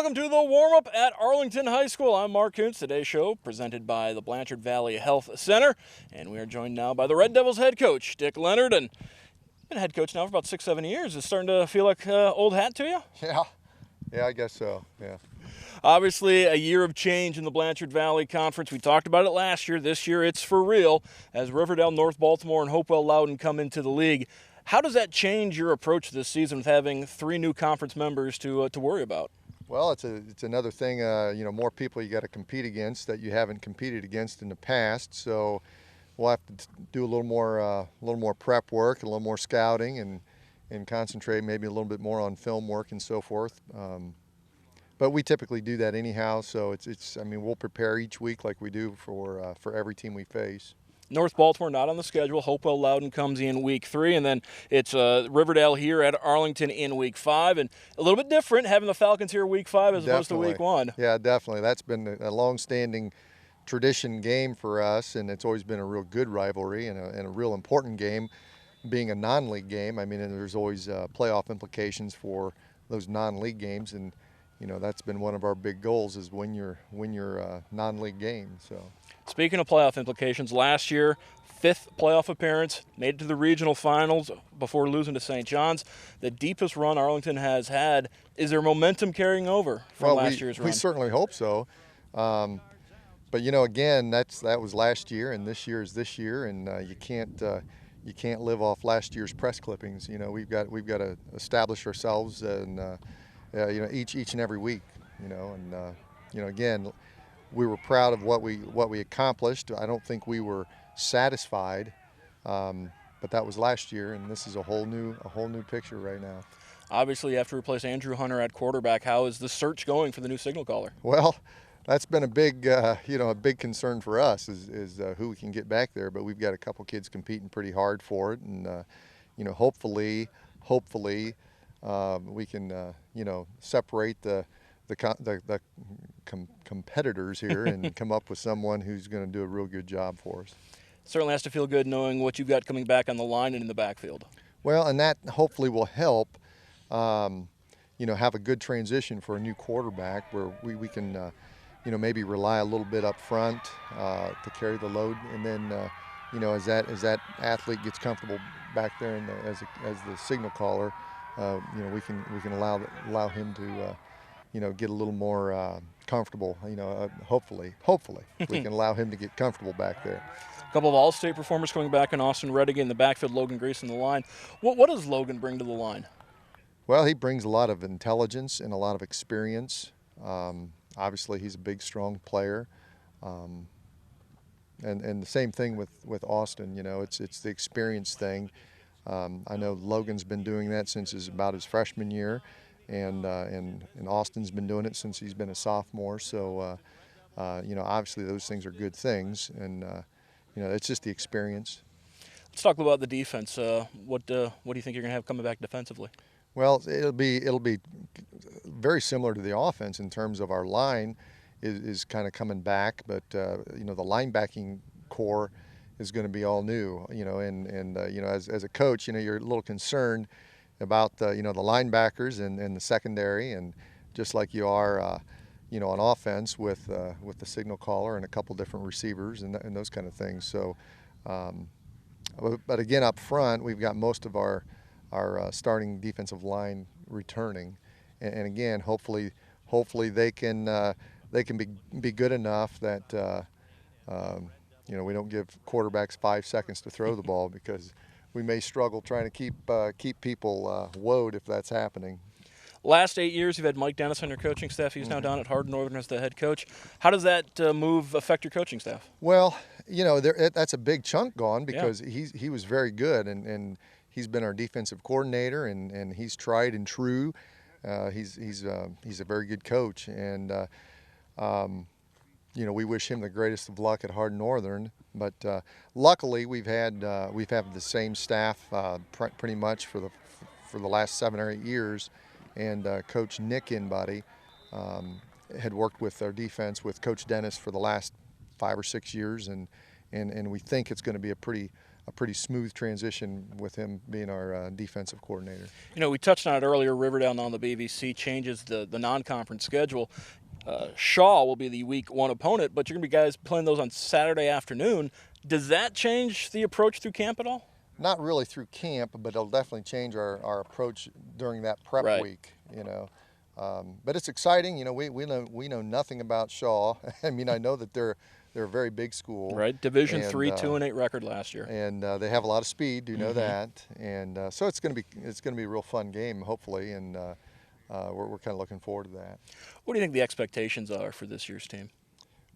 welcome to the warm-up at Arlington High School. I'm Mark Kuntz. Today's show presented by the Blanchard Valley Health Center, and we are joined now by the Red Devils head coach, Dick Leonard, and been head coach now for about 6-7 years. Is it starting to feel like old hat to you? Yeah, I guess so, yeah. Obviously, a year of change in the Blanchard Valley Conference. We talked about it last year. This year, it's for real as Riverdale, North Baltimore, and Hopewell Loudon come into the league. How does that change your approach this season with having 3 new conference members to worry about? Well, it's another thing, more people you got to compete against that you haven't competed against in the past. So we'll have to do a little more prep work, a little more scouting, and concentrate maybe a little bit more on film work and so forth. But we typically do that anyhow. So we'll prepare each week like we do for every team we face. North Baltimore not on the schedule. Hopewell Loudon comes in week 3, and then it's Riverdale here at Arlington in week 5, and a little bit different having the Falcons here week 5 as opposed to week 1. Yeah, definitely. That's been a long-standing tradition game for us, and it's always been a real good rivalry and a real important game, being a non-league game. I mean, and there's always playoff implications for those non-league games, and that's been one of our big goals is win your non-league game. So. Speaking of playoff implications, last year, 5th playoff appearance, made it to the regional finals before losing to St. John's. The deepest run Arlington has had. Is there momentum carrying over from last year's run? We certainly hope so. But again, that was last year, and this year is this year, and you can't live off last year's press clippings. We've got to establish ourselves, and each and every week. Again, we were proud of what we accomplished. I don't think we were satisfied, but that was last year, and this is a whole new picture right now. Obviously, you have to replace Andrew Hunter at quarterback. How is the search going for the new signal caller? Well, that's been a big concern for us is who we can get back there. But we've got a couple kids competing pretty hard for it, and hopefully we can separate the competitors here and come up with someone who's going to do a real good job for us. Certainly has to feel good knowing what you've got coming back on the line and in the backfield. Well, and that hopefully will help, have a good transition for a new quarterback where we can, maybe rely a little bit up front to carry the load, and then, as that athlete gets comfortable back there as the signal caller, we can allow him to. Get a little more comfortable. Hopefully, we can allow him to get comfortable back there. A couple of All-State performers coming back in Austin Reddigan in the backfield, Logan Grease in the line. What does Logan bring to the line? Well, he brings a lot of intelligence and a lot of experience. Obviously, he's a big, strong player. And the same thing with Austin. It's the experience thing. I know Logan's been doing that since about his freshman year. And Austin's been doing it since he's been a sophomore. So, obviously those things are good things, and it's just the experience. Let's talk about the defense. What do you think you're going to have coming back defensively? Well, it'll be very similar to the offense in terms of our line is kind of coming back, but the linebacking core is going to be all new. As a coach, you're a little concerned about the linebackers and the secondary, and just like you are on offense with the signal caller and a couple different receivers and those kind of things. So but again, up front we've got most of our starting defensive line returning, and again hopefully they can be good enough that we don't give quarterbacks 5 seconds to throw the ball, because we may struggle trying to keep people woed if that's happening. Last 8 years, you've had Mike Dennis on your coaching staff. He's now down at Hardin Northern as the head coach. How does that move affect your coaching staff? Well, that's a big chunk gone, because he was very good, and he's been our defensive coordinator, and he's tried and true. He's a very good coach, and we wish him the greatest of luck at Hardin Northern. But luckily, we've had the same staff pretty much for the last 7 or 8 years, and Coach Nick Inbody had worked with our defense with Coach Dennis for the last 5 or 6 years, and we think it's going to be a a pretty smooth transition with him being our defensive coordinator. You know, we touched on it earlier. Riverdale now on the BBC changes the non-conference schedule. Shaw will be the week 1 opponent, but you're going to be guys playing those on Saturday afternoon. Does that change the approach through camp at all? Not really through camp, but it'll definitely change our approach during that prep Right. week. But it's exciting. We know nothing about Shaw. I mean, I know that they're a very big school. Right, Division and, 3, 2-8 record last year. And they have a lot of speed. Do you know that? And so it's going to be a real fun game, hopefully. And we're kind of looking forward to that. What do you think the expectations are for this year's team?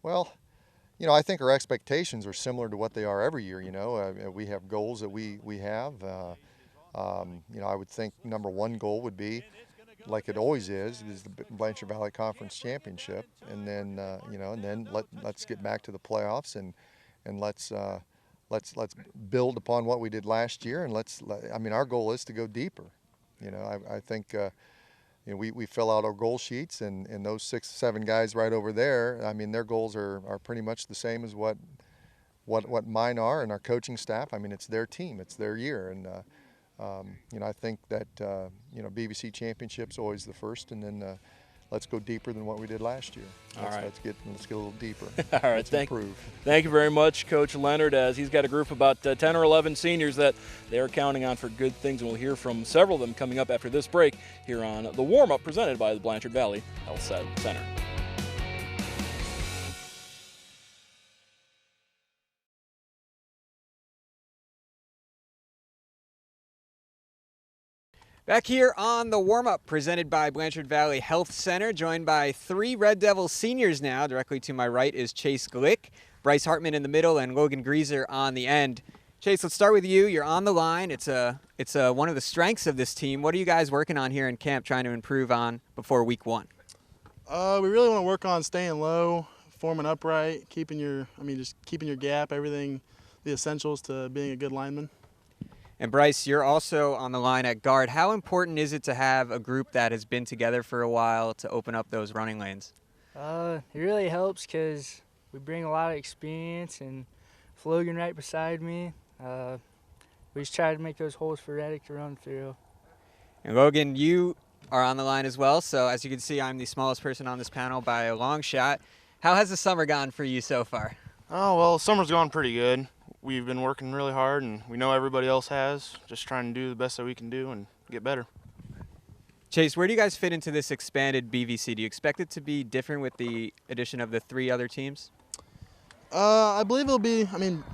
Well, I think our expectations are similar to what they are every year. We have goals that we have. I would think number 1 goal would be, like it always is the Blanchard Valley Conference Championship, and then let's get back to the playoffs and let's build upon what we did last year, and our goal is to go deeper. I think we fill out our goal sheets, and those 6-7 guys right over there, I mean, their goals are pretty much the same as what mine are, and our coaching staff. I mean, it's their team, it's their year, and I think that BBC Championship's always the first, and then let's go deeper than what we did last year. Let's get a little deeper. All right, let's improve. Thank you very much, Coach Leonard, as he's got a group of about 10 or 11 seniors that they are counting on for good things, and we'll hear from several of them coming up after this break here on the warm-up presented by the Blanchard Valley Health Center. Back here on the warm-up presented by Blanchard Valley Health Center, joined by 3 Red Devils seniors now. Directly to my right is Chase Glick, Bryce Hartman in the middle, and Logan Greaser on the end. Chase, let's start with you. You're on the line. It's one of the strengths of this team. What are you guys working on here in camp, trying to improve on before week 1? We really want to work on staying low, forming upright, keeping your gap, everything, the essentials to being a good lineman. And Bryce, you're also on the line at guard. How important is it to have a group that has been together for a while to open up those running lanes? It really helps because we bring a lot of experience, and with Logan right beside me, we just try to make those holes for Reddick to run through. And Logan, you are on the line as well. So as you can see, I'm the smallest person on this panel by a long shot. How has the summer gone for you so far? Oh, well, summer's gone pretty good. We've been working really hard, and we know everybody else has. Just trying to do the best that we can do and get better. Chase, where do you guys fit into this expanded BVC? Do you expect it to be different with the addition of the 3 other teams? I believe it'll be,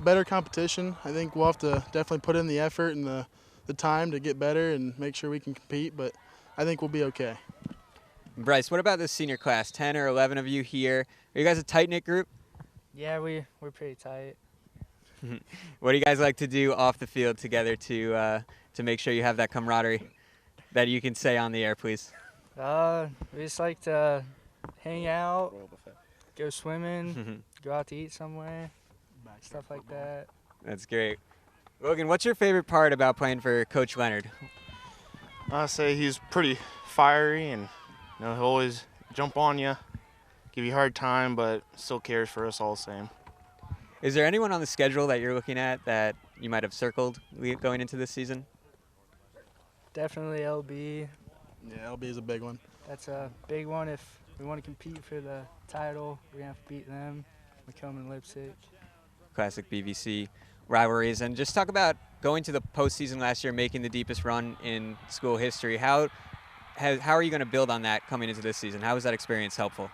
better competition. I think we'll have to definitely put in the effort and the time to get better and make sure we can compete, but I think we'll be okay. Bryce, what about this senior class? 10 or 11 of you here. Are you guys a tight-knit group? Yeah, we're pretty tight. What do you guys like to do off the field together to make sure you have that camaraderie that you can say on the air, please? We just like to hang out, go swimming, go out to eat somewhere, stuff like that. That's great. Logan, what's your favorite part about playing for Coach Leonard? I say he's pretty fiery, and he'll always jump on you, give you a hard time, but still cares for us all the same. Is there anyone on the schedule that you're looking at that you might have circled going into this season? Definitely LB. Yeah, LB is a big one. That's a big one. If we want to compete for the title, we're going to have to beat them. Macomb and Leipzig. Classic BVC rivalries. And just talk about going to the postseason last year, making the deepest run in school history. How are you going to build on that coming into this season? How was that experience helpful?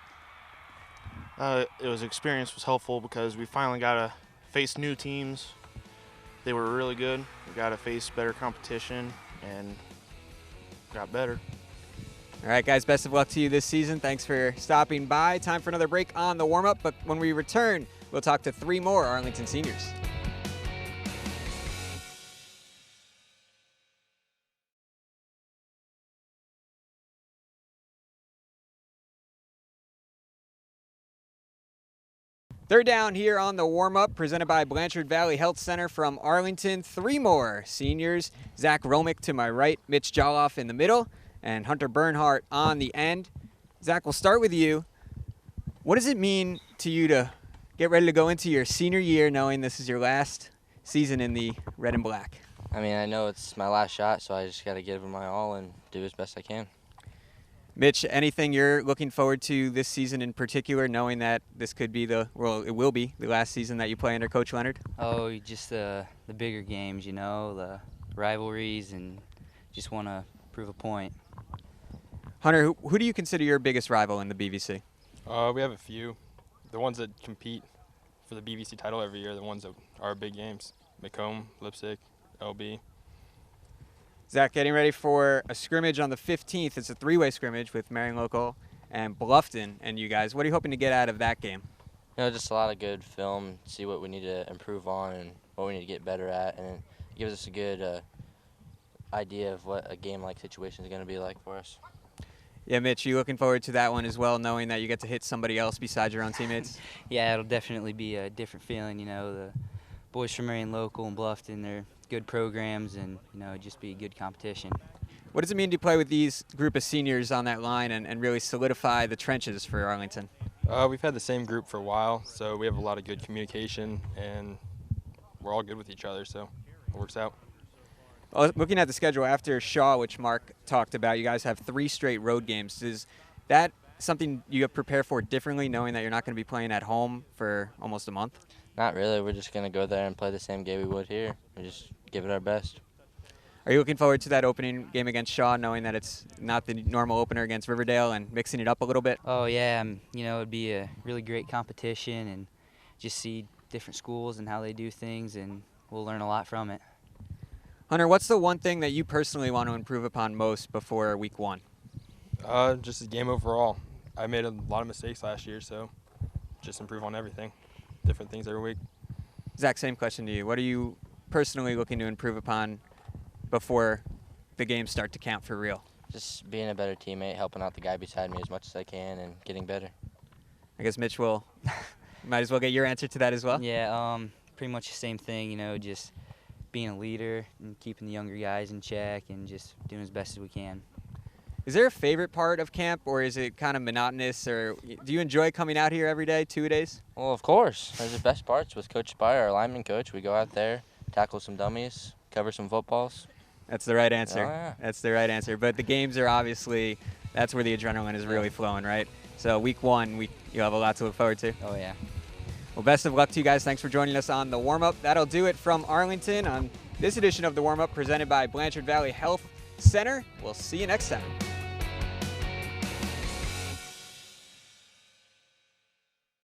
Experience was helpful because we finally got to face new teams. They were really good. We got to face better competition and got better. All right, guys, best of luck to you this season. Thanks for stopping by. Time for another break on the warm-up, but when we return, we'll talk to 3 more Arlington seniors. Third down here on the warm-up, presented by Blanchard Valley Health Center from Arlington. 3 more seniors. Zach Romick to my right, Mitch Jolloff in the middle, and Hunter Bernhardt on the end. Zach, we'll start with you. What does it mean to you to get ready to go into your senior year knowing this is your last season in the red and black? I mean, I know it's my last shot, so I just got to give it my all and do as best I can. Mitch, anything you're looking forward to this season in particular, knowing that this could be it will be the last season that you play under Coach Leonard? Oh, just the bigger games, the rivalries, and just want to prove a point. Hunter, who do you consider your biggest rival in the BVC? We have a few. The ones that compete for the BVC title every year, the ones that are big games. Macomb, Lipstick, LB. Zach, getting ready for a scrimmage on the 15th. It's a three-way scrimmage with Marion Local and Bluffton and you guys. What are you hoping to get out of that game? Just a lot of good film, see what we need to improve on and what we need to get better at, and it gives us a good idea of what a game-like situation is going to be like for us. Yeah, Mitch, you looking forward to that one as well, knowing that you get to hit somebody else besides your own teammates? Yeah, it'll definitely be a different feeling. The boys from Marion Local and Bluffton, they're good programs, and just be a good competition. What does it mean to play with these group of seniors on that line and really solidify the trenches for Arlington? We've had the same group for a while, so we have a lot of good communication, and we're all good with each other, so it works out. Well, looking at the schedule after Shaw, which Mark talked about, you guys have 3 straight road games. Is that something you prepare for differently, knowing that you're not going to be playing at home for almost a month? Not really. We're just going to go there and play the same game we would here. We just give it our best. Are you looking forward to that opening game against Shaw, knowing that it's not the normal opener against Riverdale and mixing it up a little bit? Oh, yeah. It'd be a really great competition and just see different schools and how they do things, and we'll learn a lot from it. Hunter, what's the one thing that you personally want to improve upon most before week 1? Just the game overall. I made a lot of mistakes last year, so just improve on everything. Different things every week. Zach, same question to you. What are you personally looking to improve upon before the games start to count for real? Just being a better teammate, helping out the guy beside me as much as I can, and getting better. I guess Mitch will might as well get your answer to that as well. Yeah, pretty much the same thing, just being a leader and keeping the younger guys in check and just doing as best as we can. Is there a favorite part of camp, or is it kind of monotonous, or do you enjoy coming out here every day, 2-a-days? Well, of course. There's the best parts with Coach Spire, our lineman coach. We go out there, tackle some dummies, cover some footballs. That's the right answer. Oh, yeah. That's the right answer. But the games are obviously, that's where the adrenaline is really flowing, right? So week 1, you'll have a lot to look forward to. Oh, yeah. Well, best of luck to you guys. Thanks for joining us on the warm-up. That'll do it from Arlington on this edition of the warm-up presented by Blanchard Valley Health Center. We'll see you next time.